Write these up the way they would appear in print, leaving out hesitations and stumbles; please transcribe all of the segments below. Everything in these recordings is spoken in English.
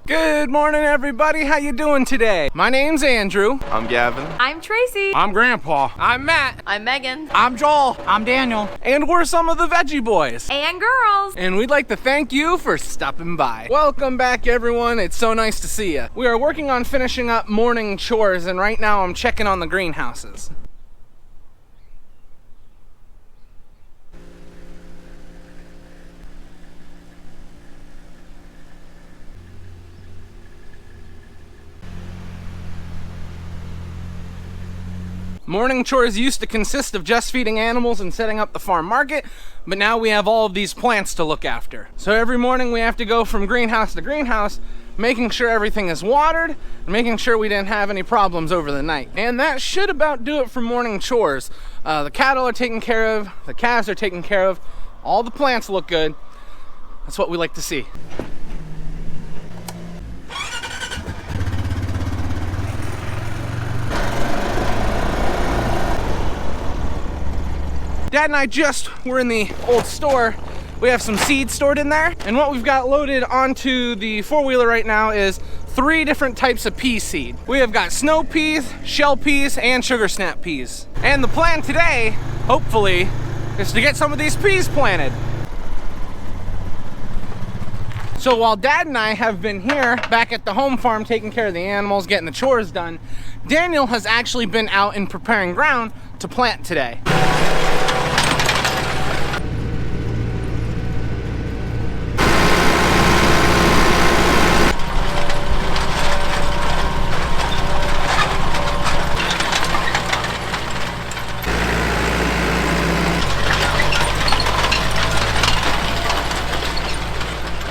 Good morning, everybody. How you doing today? My name's Andrew. I'm Gavin. I'm Tracy. I'm Grandpa. I'm Matt. I'm Megan. I'm Joel. I'm Daniel. And we're some of the Veggie Boys. And girls. And we'd like to thank you for stopping by. Welcome back, everyone. It's so nice to see you. We are working on finishing up morning chores, and right now I'm checking on the greenhouses. Morning chores used to consist of just feeding animals and setting up the farm market, but now we have all of these plants to look after. So every morning we have to go from greenhouse to greenhouse, making sure everything is watered, and making sure we didn't have any problems over the night. And that should about do it for morning chores. The cattle are taken care of, the calves are taken care of, all the plants look good. That's what we like to see. Dad and I just were in the old store. We have some seeds stored in there, and what we've got loaded onto the four-wheeler right now is 3 different types of pea seed. We have got snow peas, shell peas, and sugar snap peas. And the plan today, hopefully, is to get some of these peas planted. So while Dad and I have been here back at the home farm taking care of the animals, getting the chores done, Daniel has actually been out and preparing ground to plant today.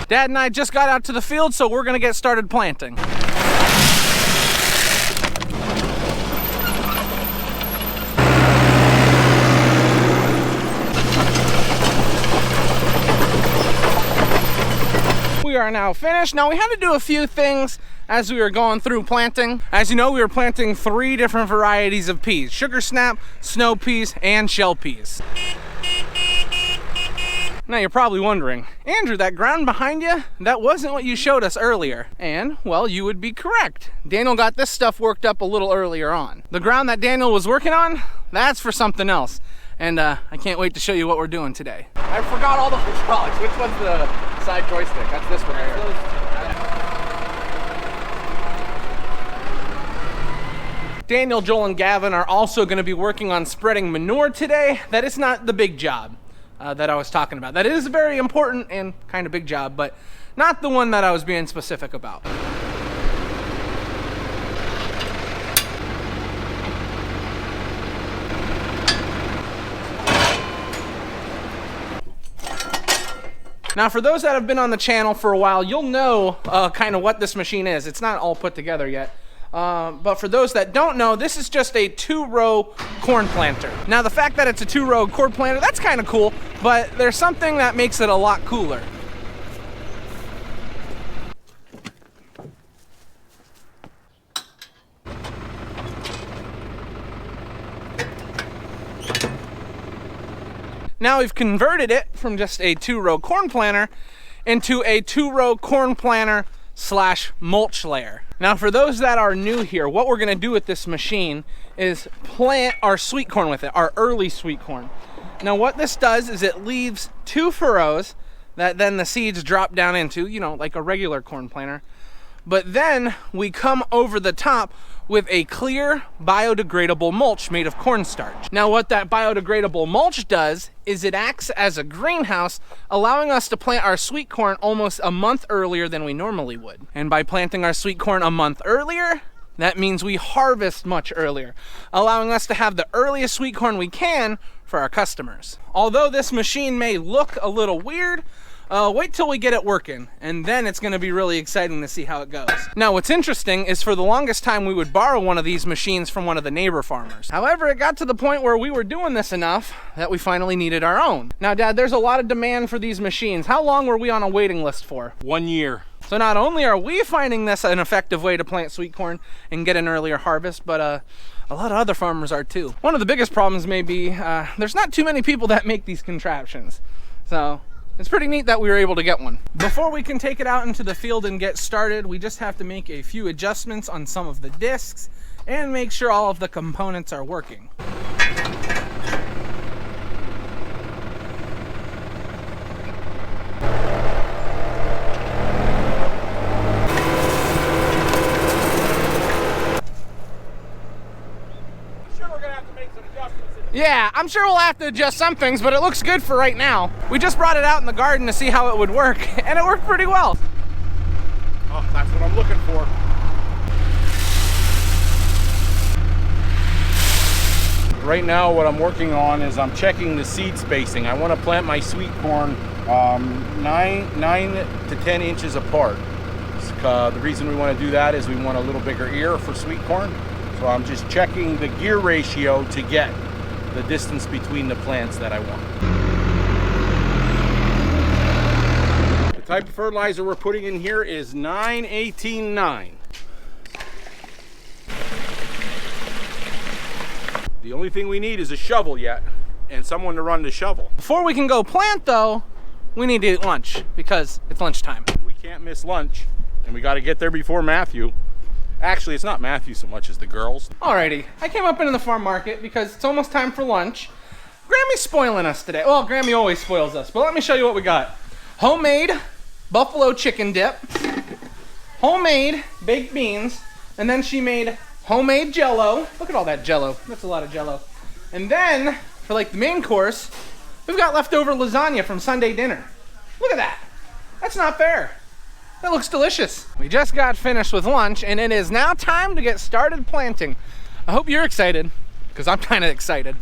Dad and I just got out to the field, so we're gonna get started planting. We are now finished. Now we had to do a few things as we were going through planting. As you know, we were planting 3 different varieties of peas: sugar snap, snow peas, and shell peas. Now you're probably wondering, Andrew, that ground behind you, that wasn't what you showed us earlier. And, well, you would be correct. Daniel got this stuff worked up a little earlier on. The ground that Daniel was working on, that's for something else. And I can't wait to show you what we're doing today. I forgot all the hydraulics. Which one's the side joystick? That's this one right here. Daniel, Joel, and Gavin are also going to be working on spreading manure today. That is not the big job that I was talking about. That is a very important and kind of big job, but not the one that I was being specific about. Now, for those that have been on the channel for a while, you'll know kind of what this machine is. It's not all put together yet. But for those that don't know, this is just a 2-row corn planter. Now, the fact that it's a 2-row corn planter, that's kind of cool, but there's something that makes it a lot cooler. Now we've converted it from just a 2-row corn planter into a 2-row corn planter / mulch layer. Now, for those that are new here, what we're gonna do with this machine is plant our sweet corn with it, our early sweet corn. Now, what this does is it leaves 2 furrows that then the seeds drop down into, you know, like a regular corn planter. But then we come over the top with a clear biodegradable mulch made of cornstarch. Now, what that biodegradable mulch does is it acts as a greenhouse, allowing us to plant our sweet corn almost a month earlier than we normally would. And by planting our sweet corn a month earlier, that means we harvest much earlier, allowing us to have the earliest sweet corn we can for our customers. Although this machine may look a little weird, wait till we get it working, and then it's gonna be really exciting to see how it goes. Now, what's interesting is for the longest time we would borrow one of these machines from one of the neighbor farmers. However, it got to the point where we were doing this enough that we finally needed our own. Now, Dad, there's a lot of demand for these machines. How long were we on a waiting list for? 1 year. So not only are we finding this an effective way to plant sweet corn and get an earlier harvest, but a lot of other farmers are too. One of the biggest problems may be there's not too many people that make these contraptions. So It's pretty neat that we were able to get one. Before we can take it out into the field and get started, we just have to make a few adjustments on some of the discs and make sure all of the components are working. Yeah, I'm sure we'll have to adjust some things, but it looks good for right now. We just brought it out in the garden to see how it would work, and it worked pretty well. Oh, that's what I'm looking for. Right now, what I'm working on is I'm checking the seed spacing. I want to plant my sweet corn 9 to 10 inches apart. The reason we want to do that is we want a little bigger ear for sweet corn. So I'm just checking the gear ratio to get the distance between the plants that I want. The type of fertilizer we're putting in here is 9-18-9. The only thing we need is a shovel yet, and someone to run the shovel. Before we can go plant though, we need to eat lunch because it's lunchtime. We can't miss lunch, and we got to get there before Matthew. Actually, it's not Matthew so much as the girls. Alrighty, I came up into the farm market because it's almost time for lunch. Grammy's spoiling us today. Well, Grammy always spoils us, but let me show you what we got. Homemade buffalo chicken dip, homemade baked beans, and then she made homemade jello. Look at all that jello. That's a lot of jello. And then, for like the main course, we've got leftover lasagna from Sunday dinner. Look at that. That's not fair. That looks delicious. We just got finished with lunch and it is now time to get started planting. I hope you're excited, because I'm kind of excited.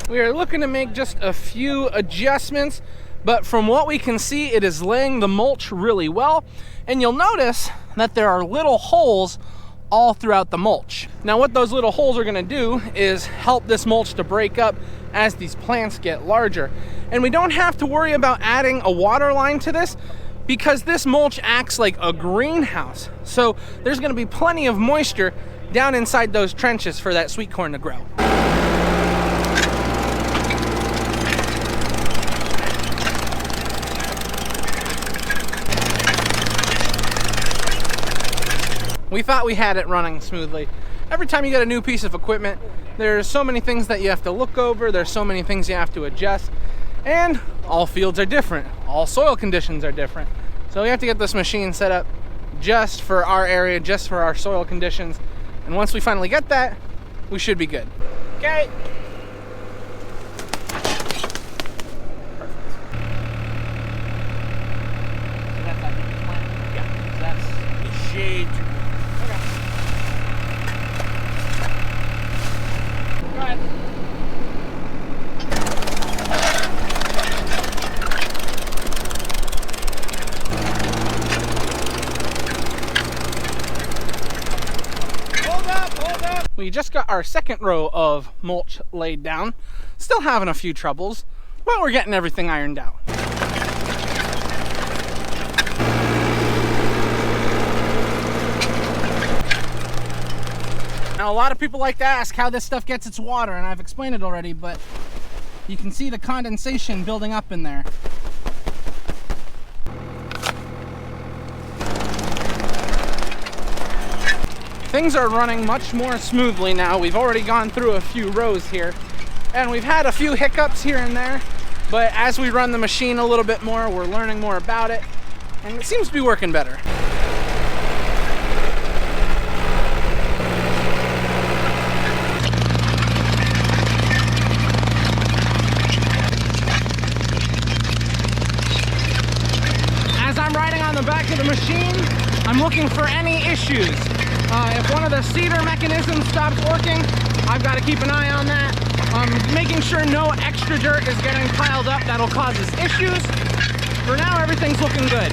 We are looking to make just a few adjustments, but from what we can see, it is laying the mulch really well. And you'll notice that there are little holes all throughout the mulch. Now what those little holes are gonna do is help this mulch to break up as these plants get larger. And we don't have to worry about adding a water line to this because this mulch acts like a greenhouse. So there's gonna be plenty of moisture down inside those trenches for that sweet corn to grow. We thought we had it running smoothly. Every time you get a new piece of equipment, there's so many things that you have to look over, there's so many things you have to adjust, and all fields are different, all soil conditions are different. So we have to get this machine set up just for our area, just for our soil conditions, and once we finally get that, we should be good. Okay. Shade. We just got our second row of mulch laid down. Still having a few troubles, but we're getting everything ironed out. Now, a lot of people like to ask how this stuff gets its water, and I've explained it already, but you can see the condensation building up in there. Things are running much more smoothly now. We've already gone through a few rows here, and we've had a few hiccups here and there, but as we run the machine a little bit more, we're learning more about it, and it seems to be working better. As I'm riding on the back of the machine, I'm looking for any issues. If one of the seeder mechanisms stops working, I've got to keep an eye on that. Making sure no extra dirt is getting piled up that'll cause us issues. For now, everything's looking good.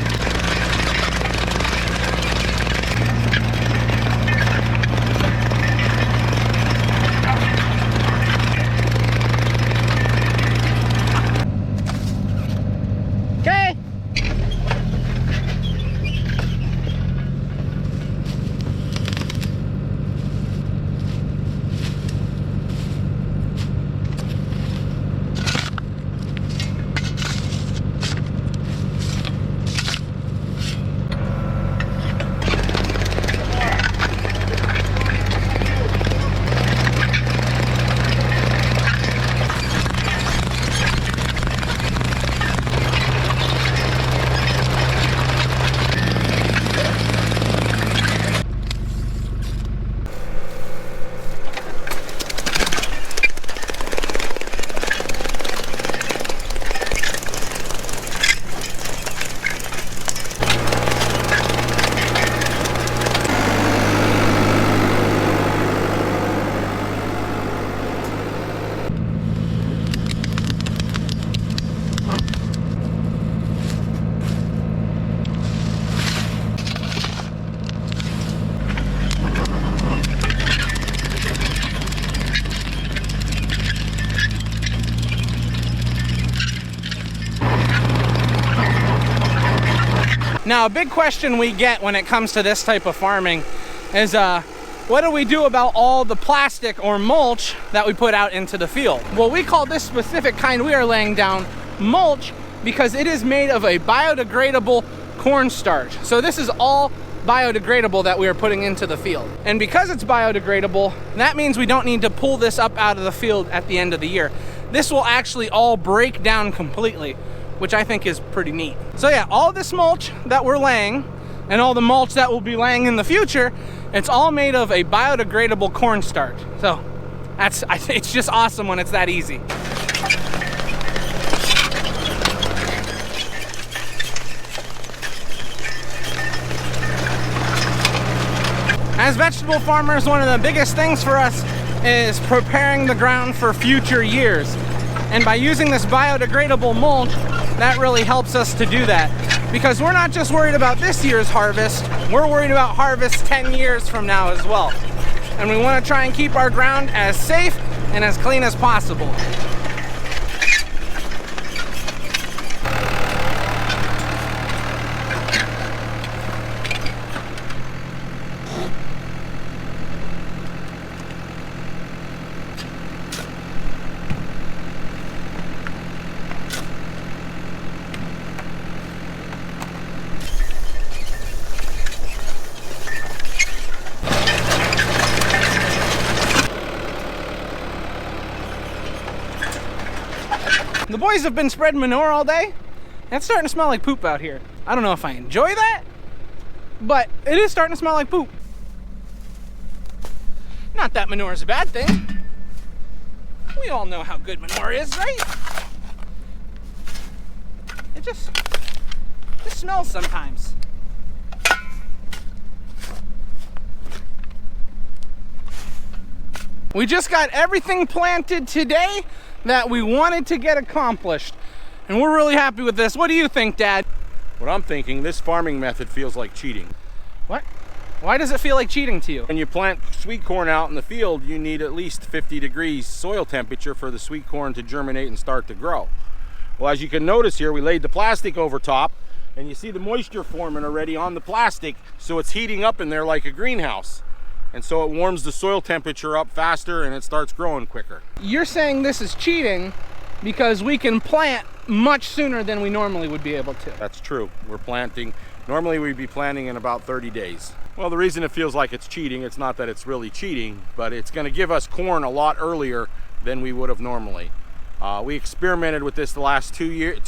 Now, a big question we get when it comes to this type of farming is what do we do about all the plastic or mulch that we put out into the field? Well, we call this specific kind we are laying down mulch because it is made of a biodegradable cornstarch. So this is all biodegradable that we are putting into the field. And because it's biodegradable, that means we don't need to pull this up out of the field at the end of the year. This will actually all break down completely, which I think is pretty neat. So yeah, all this mulch that we're laying and all the mulch that we'll be laying in the future, it's all made of a biodegradable cornstarch. So it's just awesome when it's that easy. As vegetable farmers, one of the biggest things for us is preparing the ground for future years. And by using this biodegradable mulch, that really helps us to do that. Because we're not just worried about this year's harvest, we're worried about harvest 10 years from now as well. And we want to try and keep our ground as safe and as clean as possible. The boys have been spreading manure all day. It's starting to smell like poop out here. I don't know if I enjoy that, but it is starting to smell like poop. Not that manure is a bad thing. We all know how good manure is, right? It just smells sometimes. We just got everything planted today that we wanted to get accomplished, and we're really happy with this. What do you think, Dad? What I'm thinking, this farming method feels like cheating. What? Why does it feel like cheating to you? When you plant sweet corn out in the field, you need at least 50 degrees soil temperature for the sweet corn to germinate and start to grow. Well, as you can notice here, we laid the plastic over top, and you see the moisture forming already on the plastic, so it's heating up in there like a greenhouse. And so it warms the soil temperature up faster and it starts growing quicker. You're saying this is cheating because we can plant much sooner than we normally would be able to. That's true. We're planting, normally we'd be planting in about 30 days. Well, the reason it feels like it's cheating, it's not that it's really cheating, but it's going to give us corn a lot earlier than we would have normally. We experimented with this the last 2 years,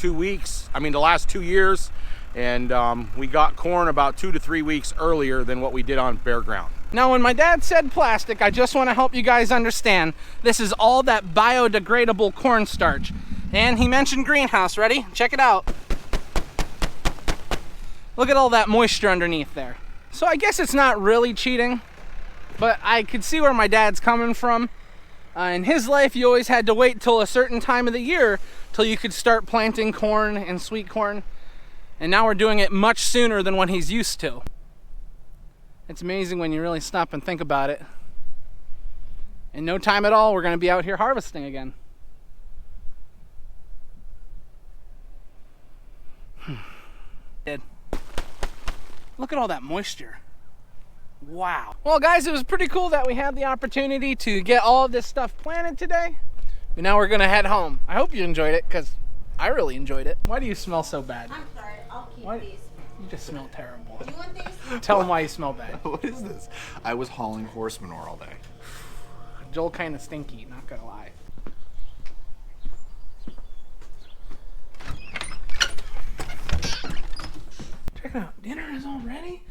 and we got corn about 2 to 3 weeks earlier than what we did on bare ground. Now, when my dad said plastic, I just want to help you guys understand, this is all that biodegradable cornstarch. And he mentioned greenhouse. Ready? Check it out. Look at all that moisture underneath there. So I guess it's not really cheating, but I could see where my dad's coming from. In his life, you always had to wait till a certain time of the year till you could start planting corn and sweet corn. And now we're doing it much sooner than what he's used to. It's amazing when you really stop and think about it. In no time at all, we're going to be out here harvesting again. Look at all that moisture. Wow. Well, guys, it was pretty cool that we had the opportunity to get all of this stuff planted today. But now we're going to head home. I hope you enjoyed it, because I really enjoyed it. Why do you smell so bad? I'm sorry, I'll keep these. You just smell terrible. You want these? Tell them why you smell bad. What is this? I was hauling horse manure all day. Joel kind of stinky, not gonna lie. Check it out, dinner is all ready.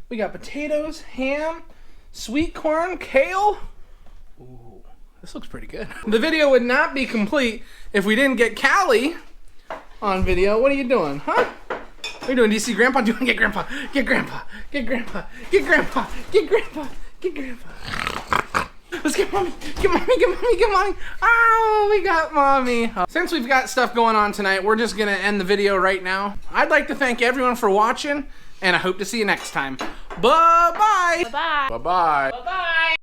We got potatoes, ham, sweet corn, kale. Ooh, this looks pretty good. The video would not be complete if we didn't get Callie on video. What are you doing, huh? What are you doing? Do you see Grandpa doing? Get Grandpa, get Grandpa, get Grandpa, get Grandpa, get Grandpa, get Grandpa. Let's get Mommy, get Mommy, get Mommy, get Mommy. Oh, we got Mommy. Since we've got stuff going on tonight, we're just gonna end the video right now. I'd like to thank everyone for watching, and I hope to see you next time. Bye-bye. Bye-bye. Bye-bye. Bye-bye.